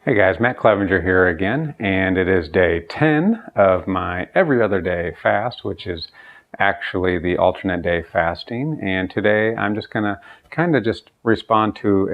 Hey guys, Matt Clevenger here again, and it is day 10 of my every other day fast, which is actually the alternate day fasting. And today I'm just going to kind of just respond to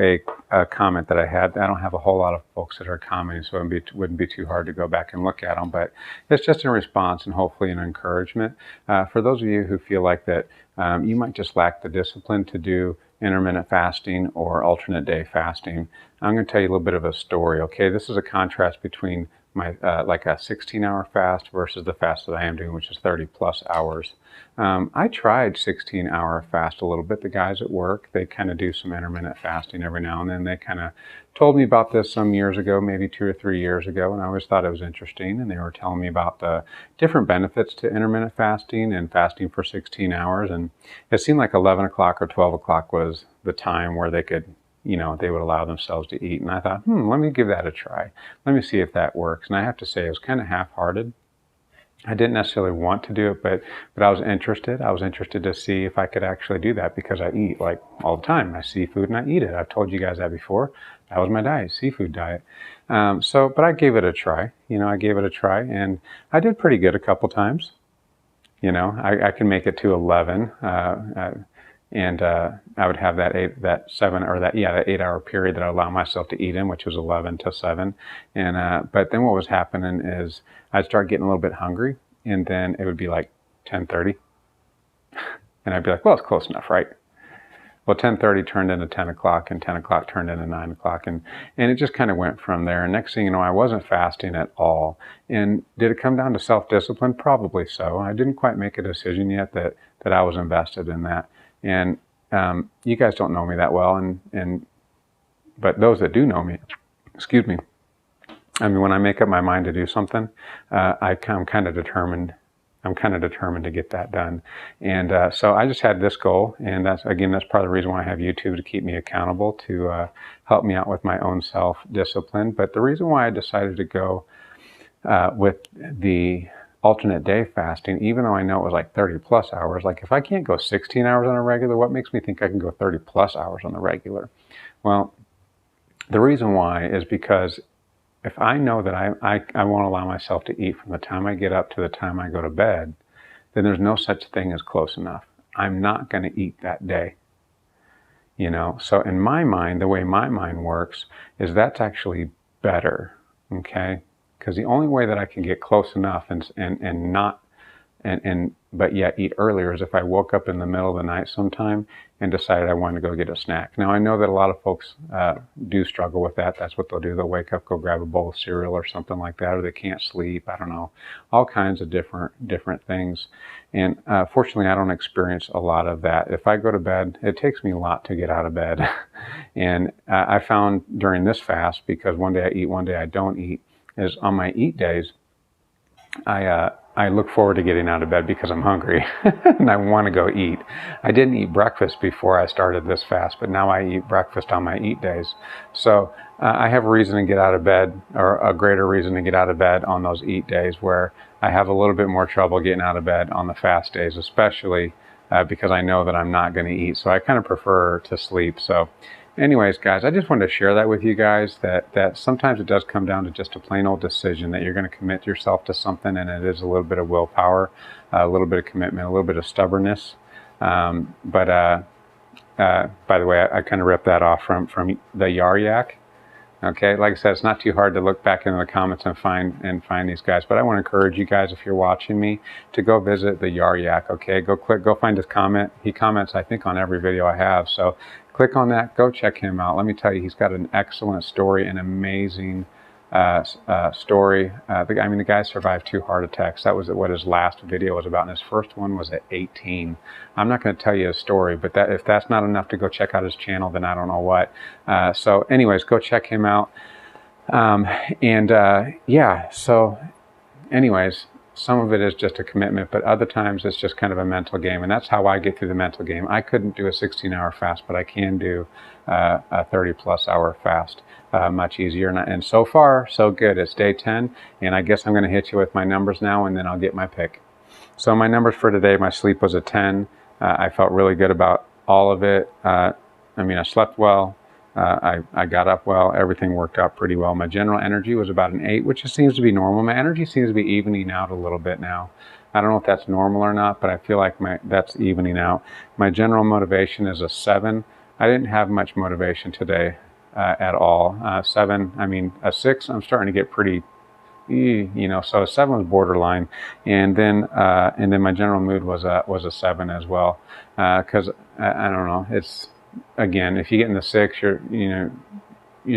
a comment that I had. I don't have a whole lot of folks that are commenting, so it wouldn't be too hard to go back and look at them, but it's just a response and hopefully an encouragement. For those of you who feel like that you might just lack the discipline to do intermittent fasting or alternate day fasting, I'm going to tell you a little bit of a story. Okay, this is a contrast between my like a 16-hour fast versus the fast that I am doing, which is 30 plus hours. I tried 16-hour fast a little bit. The guys at work, they kind of do some intermittent fasting every now and then. They kind of told me about this some years ago, maybe 2 or 3 years ago, and I always thought it was interesting. And they were telling me about the different benefits to intermittent fasting and fasting for 16 hours. And it seemed like 11 o'clock or 12 o'clock was the time where they could, they would allow themselves to eat. And I thought, let me give that a try. Let me see if that works. And I have to say, it was kind of half-hearted. I didn't necessarily want to do it, but I was interested. I was interested to see if I could actually do that because I eat like all the time. I see food and I eat it. I've told you guys that before. That was my diet, seafood diet. But I gave it a try. I gave it a try, and I did pretty good a couple times. I can make it to 11. And I would have that 8-hour period that I allow myself to eat in, which was 11 to 7. And but then what was happening is I'd start getting a little bit hungry, and then it would be like 10:30, and I'd be like, well, it's close enough, right? Well, 10:30 turned into 10 o'clock, and 10 o'clock turned into 9 o'clock, and it just kind of went from there. And next thing you know, I wasn't fasting at all. And did it come down to self-discipline? Probably so. I didn't quite make a decision yet that I was invested in that. And you guys don't know me that well, but those that do know me, excuse me, I mean, when I make up my mind to do something, I'm kind of determined. I'm kind of determined to get that done. And so I just had this goal, and that's part of the reason why I have YouTube, to keep me accountable, to help me out with my own self-discipline. But the reason why I decided to go with the alternate day fasting, even though I know it was like 30 plus hours, like if I can't go 16 hours on a regular, what makes me think I can go 30 plus hours on the regular? Well, the reason why is because if I know that I won't allow myself to eat from the time I get up to the time I go to bed, then there's no such thing as close enough. I'm not going to eat that day. So in my mind, the way my mind works is that's actually better, okay? Because the only way that I can get close enough but yet eat earlier is if I woke up in the middle of the night sometime and decided I wanted to go get a snack. Now, I know that a lot of folks do struggle with that. That's what they'll do. They'll wake up, go grab a bowl of cereal or something like that, or they can't sleep. I don't know. All kinds of different things. And fortunately, I don't experience a lot of that. If I go to bed, it takes me a lot to get out of bed. And I found during this fast, because one day I eat, one day I don't eat, is on my eat days, I look forward to getting out of bed because I'm hungry and I want to go eat. I didn't eat breakfast before I started this fast, but now I eat breakfast on my eat days. So I have a reason to get out of bed, or a greater reason to get out of bed on those eat days, where I have a little bit more trouble getting out of bed on the fast days, especially because I know that I'm not going to eat. So I kind of prefer to sleep. So anyways, guys, I just wanted to share that with you guys, that sometimes it does come down to just a plain old decision that you're going to commit yourself to something, and it is a little bit of willpower, a little bit of commitment, a little bit of stubbornness. By the way, I kind of ripped that off from the Yar Yak. Okay, like I said, it's not too hard to look back into the comments and find these guys. But I want to encourage you guys, if you're watching me, to go visit the Yar Yak. Okay, go find his comment. He comments, I think, on every video I have. So click on that. Go check him out. Let me tell you, he's got an excellent story, an amazing story. The guy survived 2 heart attacks. That was what his last video was about, and his first one was at 18. I'm not going to tell you his story, but if that's not enough to go check out his channel, then I don't know what. So anyways, go check him out. So anyways, some of it is just a commitment, but other times it's just kind of a mental game, and that's how I get through the mental game. I couldn't do a 16-hour fast, but I can do a 30-plus hour fast much easier. And so far, so good. It's day 10, and I guess I'm going to hit you with my numbers now, and then I'll get my pick. So my numbers for today, my sleep was a 10. I felt really good about all of it. I slept well. I got up well. Everything worked out pretty well. My general energy was about an 8, which just seems to be normal. My energy seems to be evening out a little bit now. I don't know if that's normal or not, but I feel like that's evening out. My general motivation is a 7. I didn't have much motivation today at all. 7, I mean, a 6, I'm starting to get pretty, so a 7 was borderline, and then my general mood was a 7 as well, because I don't know, it's, again, if you get in the 6, you're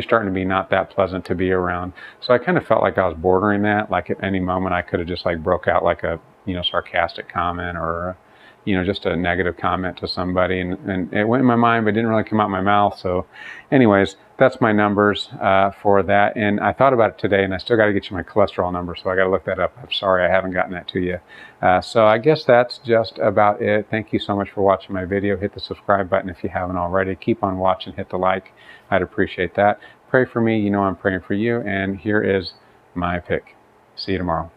starting to be not that pleasant to be around. So I kind of felt like I was bordering that, like at any moment I could have just like broke out like a sarcastic comment, or just a negative comment to somebody, and it went in my mind but didn't really come out my mouth. So anyways, that's my numbers for that. And I thought about it today, and I still got to get you my cholesterol number, so I got to look that up. I'm sorry I haven't gotten that to you. So I guess that's just about it. Thank you so much for watching my video. Hit the subscribe button if you haven't already. Keep on watching. Hit the like. I'd appreciate that. Pray for me. I'm praying for you. And here is my pick. See you tomorrow.